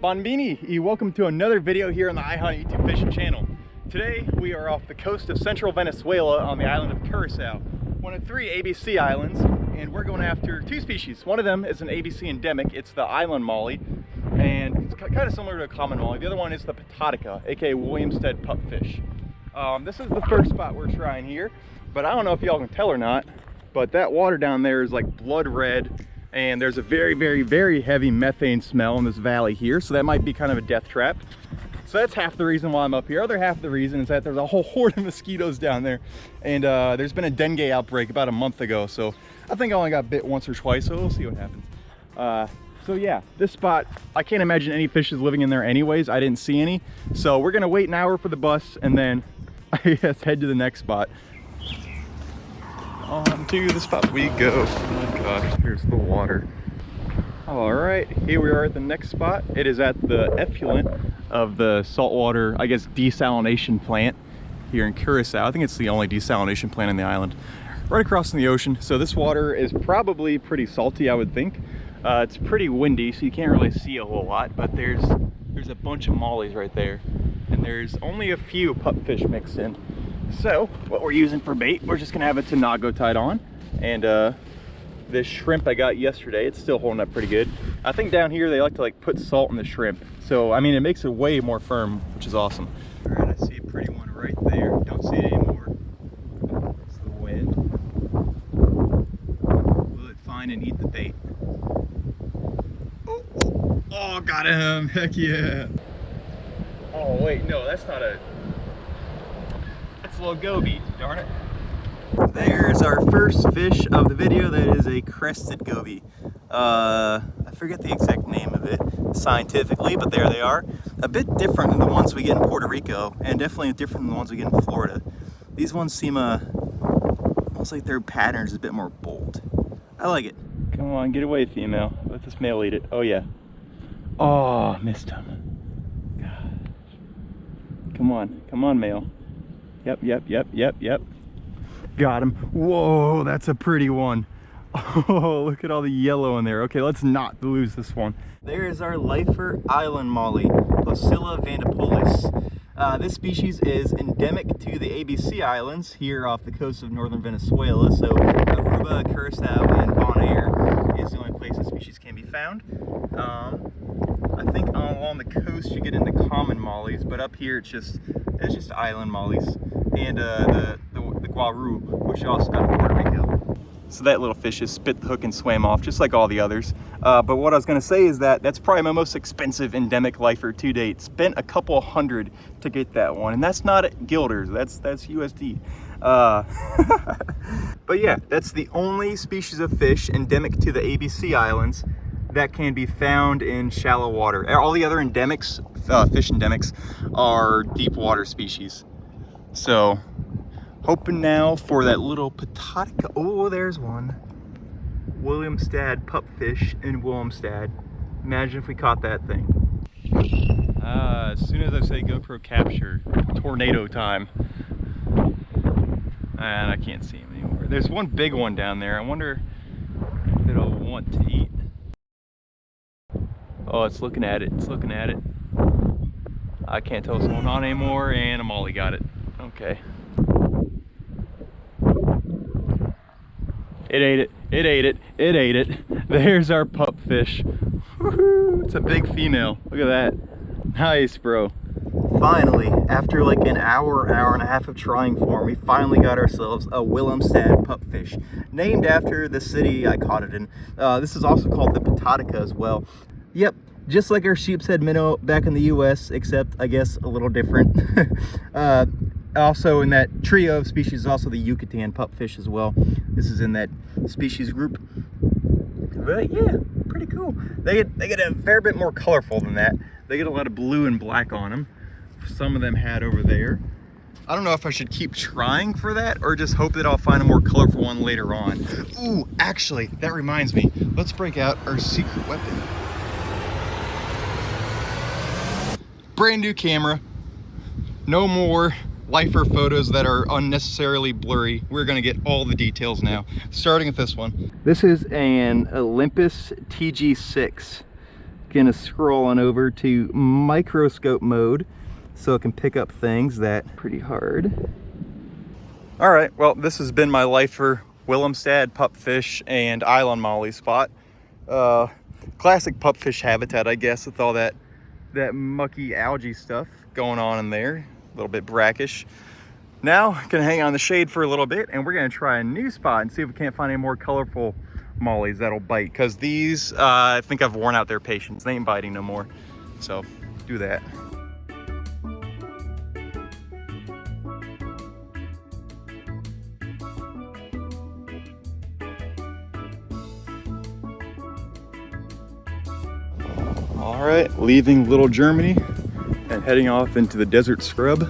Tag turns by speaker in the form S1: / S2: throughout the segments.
S1: Bonbini, and welcome to another video here on the IHUNTA YouTube fishing channel. Today we are off the coast of central Venezuela on the island of Curaçao, one of 3 ABC islands, and we're going after 2 species. One of them is an ABC endemic, it's the island molly, and it's kind of similar to a common molly. The other one is the Patatica, aka Willemstad Pupfish. This is the first spot we're trying here, but I don't know if y'all can tell or not, but that water down there is like blood red. And there's a very heavy methane smell in this valley here, so that might be kind of a death trap. So that's half the reason why I'm up here. Other half the reason is that there's a whole horde of mosquitoes down there, and there's been a dengue outbreak about a month ago, so I think I only got bit once or twice, so we'll see what happens. So yeah, this spot, I can't imagine any fishes living in there anyways. I didn't see any, so we're gonna wait an hour for the bus and then I guess head to the next spot. On to the spot we go. Oh my gosh, here's the water. All right, here we are at the next spot. It is at the effluent of the saltwater, I guess, desalination plant here in Curaçao. I think it's the only desalination plant in the island, right across in the ocean. So this water is probably pretty salty, I would think. It's pretty windy, so you can't really see a whole lot, but there's a bunch of mollies right there, and there's only a few pupfish mixed in. So what we're using for bait, we're just gonna have a Tanago tied on, and this shrimp I got yesterday, it's still holding up pretty good. I think down here they like to put salt in the shrimp, so I mean it makes it way more firm, which is awesome. All right, I see a pretty one right there. Don't see it anymore. It's the wind. Will it find and eat the bait? Oh, got him! Heck yeah! Oh wait, no, that's not a. It's a little goby, darn it. There's our first fish of the video. That is a crested goby. I forget the exact name of it scientifically, but there they are. A bit different than the ones we get in Puerto Rico, and definitely different than the ones we get in Florida. These ones seem almost like their pattern is a bit more bold. I like it. Come on, get away, female. Let this male eat it. Oh yeah. Oh, missed him. God. Come on, male. Yep. Got him. Whoa, that's a pretty one. Oh, look at all the yellow in there. Okay, let's not lose this one. There is our lifer island molly, Placilla vandipolis. This species is endemic to the ABC Islands here off the coast of northern Venezuela. So Aruba, Curaçao, and Bonaire is the only place this species can be found. I think along the coast you get into common mollies, but up here it's just island mollies. And the guaru, which you also got in Puerto Rico. So that little fish just spit the hook and swam off, just like all the others. But what I was gonna say is that's probably my most expensive endemic lifer to date. Spent a couple $100 to get that one, and that's not at Guilders, that's USD. But yeah, that's the only species of fish endemic to the ABC Islands that can be found in shallow water. All the other endemics, fish endemics, are deep water species. So, hoping now for that little Patatica. Oh, there's one. Willemstad Pupfish in Willemstad. Imagine if we caught that thing. As soon as I say GoPro capture, tornado time. And I can't see him anymore. There's one big one down there. I wonder if it'll want to eat. Oh, it's looking at it. It's looking at it. I can't tell what's going on anymore, and a molly got it. Okay. It ate it. It ate it. It ate it. There's our pupfish. Woohoo! It's a big female. Look at that. Nice, bro. Finally, after like an hour and a half of trying for him, we finally got ourselves a Willemstad pupfish, named after the city I caught it in. This is also called the Patatica as well. Yep, just like our sheep's head minnow back in the US, except I guess a little different. Also in that trio of species is also the Yucatan pupfish as well. This is in that species group. But yeah, pretty cool. They get a fair bit more colorful than that. They get a lot of blue and black on them. Some of them had over there. I don't know if I should keep trying for that or just hope that I'll find a more colorful one later on. Ooh, actually, that reminds me. Let's break out our secret weapon. Brand new camera. No more lifer photos that are unnecessarily blurry. We're gonna get all the details now, starting with this one. This is an Olympus TG6. gonna scroll on over to microscope mode so it can pick up things that are pretty hard. All right, well, this has been my lifer Willemstad Pupfish and island molly spot. Classic pupfish habitat, I guess, with all that mucky algae stuff going on in there. A little bit brackish. Now, gonna hang out in the shade for a little bit, and we're gonna try a new spot and see if we can't find any more colorful mollies that'll bite, because these, I think I've worn out their patience. They ain't biting no more. So, do that. All right, leaving Little Germany and heading off into the desert scrub.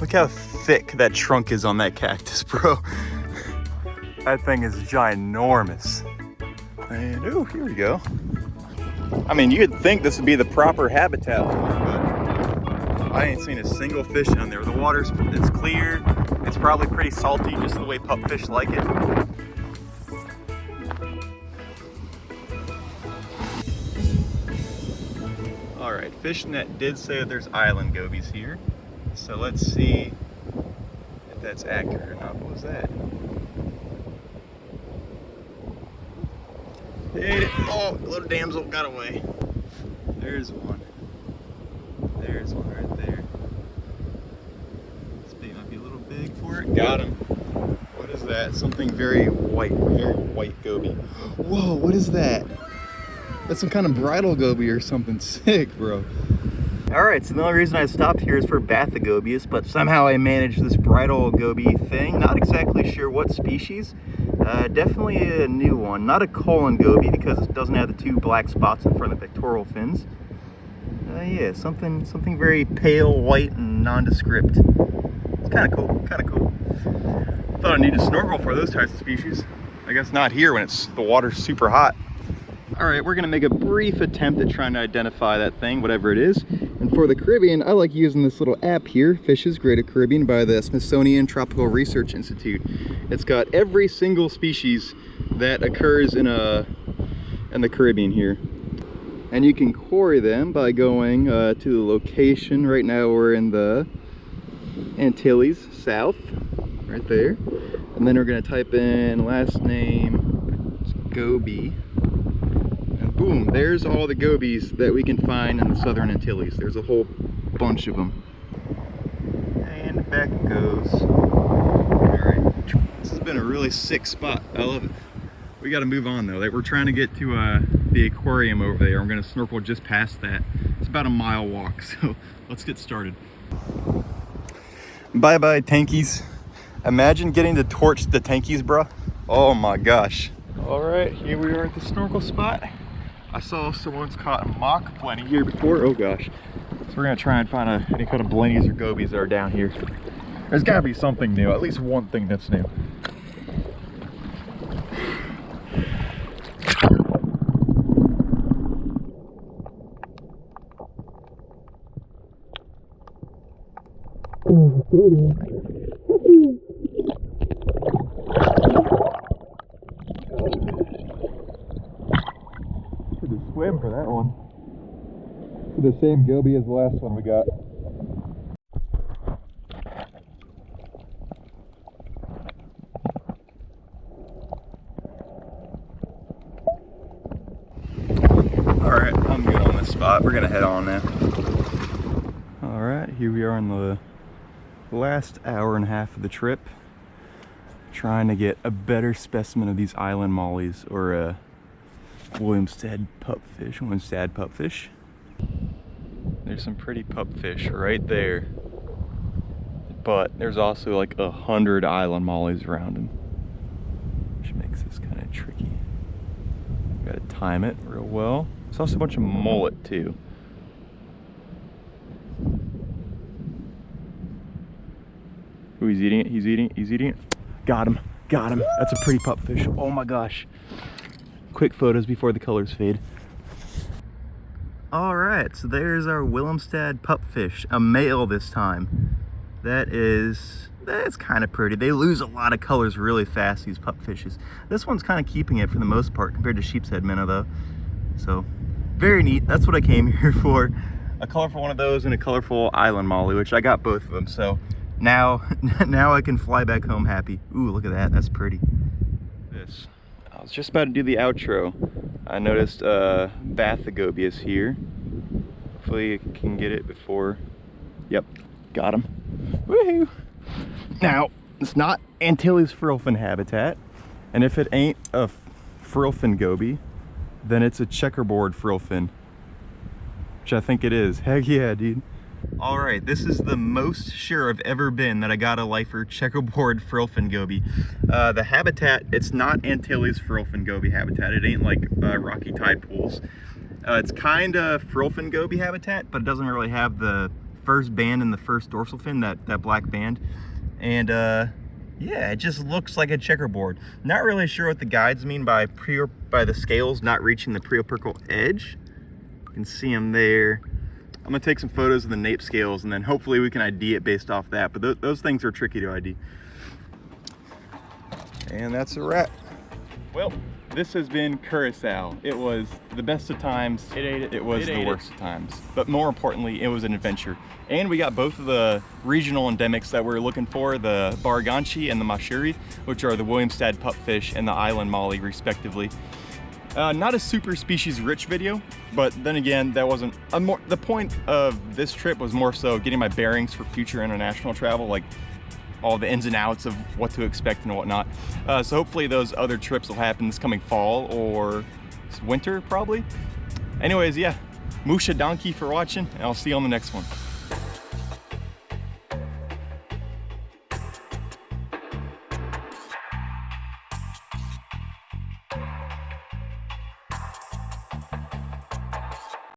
S1: Look how thick that trunk is on that cactus, bro. That thing is ginormous. And oh, here we go. I mean, you'd think this would be the proper habitat for it, but I ain't seen a single fish down there. The water's, it's clear. It's probably pretty salty, just the way pupfish like it. All right, FishNet did say that there's island gobies here. So let's see if that's accurate or not. What was that? Hit it. Oh, the little damsel got away. There's one. There's one right there. This bait might be a little big for it. Got him. What is that? Something very white goby. Whoa, what is that? That's some kind of bridal goby or something sick, bro. All right, so the only reason I stopped here is for Bathygobius, but somehow I managed this bridal goby thing. Not exactly sure what species. Definitely a new one. Not a colon goby because it doesn't have the two black spots in front of the pectoral fins. Yeah, something very pale white and nondescript. It's kind of cool, kind of cool. Thought I needed a snorkel for those types of species. I guess not here when the water's super hot. All right, we're gonna make a brief attempt at trying to identify that thing, whatever it is. And for the Caribbean, I like using this little app here, Fishes Greater Caribbean, by the Smithsonian Tropical Research Institute. It's got every single species that occurs in the Caribbean here. And you can quarry them by going to the location. Right now we're in the Antilles, south, right there. And then we're gonna type in last name, goby. Boom, there's all the gobies that we can find in the southern Antilles. There's a whole bunch of them. And back it goes. Alright, this has been a really sick spot. I love it. We gotta move on though. We're trying to get to the aquarium over there. I'm gonna snorkel just past that. It's about a mile walk, so let's get started. Bye-bye, tankies. Imagine getting to torch the tankies, bruh. Oh my gosh. Alright, here we are at the snorkel spot. I saw someone's caught mock plenty here before. Oh gosh. So we're gonna try and find any kind of blennies or gobies that are down here. There's gotta be something new, at least one thing that's new. Swim for that one. For the same goby as the last one we got. Alright, I'm good on this spot. We're gonna head on now. Alright, here we are in the last hour and a half of the trip. Trying to get a better specimen of these island mollies, or Willemstad Pupfish. There's some pretty pupfish right there, but there's also like 100 island mollies around them, which makes this kind of tricky. Gotta time it real well. There's also a bunch of mullet too. Ooh, he's eating it, he's eating it. Got him. That's a pretty pupfish. Oh my gosh. Quick photos before the colors fade. All right, so there's our Willemstad Pupfish, a male this time. That's kind of pretty. They lose a lot of colors really fast, these pupfishes. This one's kind of keeping it for the most part compared to sheep's head minnow though. So very neat. That's what I came here for. A colorful one of those and a colorful island molly, which I got both of them. So now I can fly back home happy. Ooh, look at that. That's pretty. This. I was just about to do the outro. I noticed Bathygobius here. Hopefully I can get it before. Yep, got him. Woohoo! Now, it's not Antilles frillfin habitat, and if it ain't a frillfin goby, then it's a checkerboard frillfin, which I think it is. Heck yeah, dude. All right, this is the most sure I've ever been that I got a lifer checkerboard frillfin goby. The habitat, it's not Antilles frillfin goby habitat. It ain't like rocky tide pools. It's kind of frillfin goby habitat, but it doesn't really have the first band and the first dorsal fin, that black band. And yeah, it just looks like a checkerboard. Not really sure what the guides mean by the scales not reaching the preopercle edge. You can see them there. I'm gonna take some photos of the nape scales and then hopefully we can ID it based off that, but those things are tricky to ID. And that's a wrap. Well, this has been Curaçao. It was the best of times. It was the worst of times. But more importantly, it was an adventure. And we got both of the regional endemics that we're looking for, the Baraganchi and the Mashuri, which are the Willemstad Pupfish and the island molly, respectively. Not a super species rich video, but then again, that wasn't the point of this trip was more so getting my bearings for future international travel, like all the ins and outs of what to expect and whatnot. So hopefully those other trips will happen this coming fall or winter probably. Anyways, yeah, Musha Donkey for watching, and I'll see you on the next one.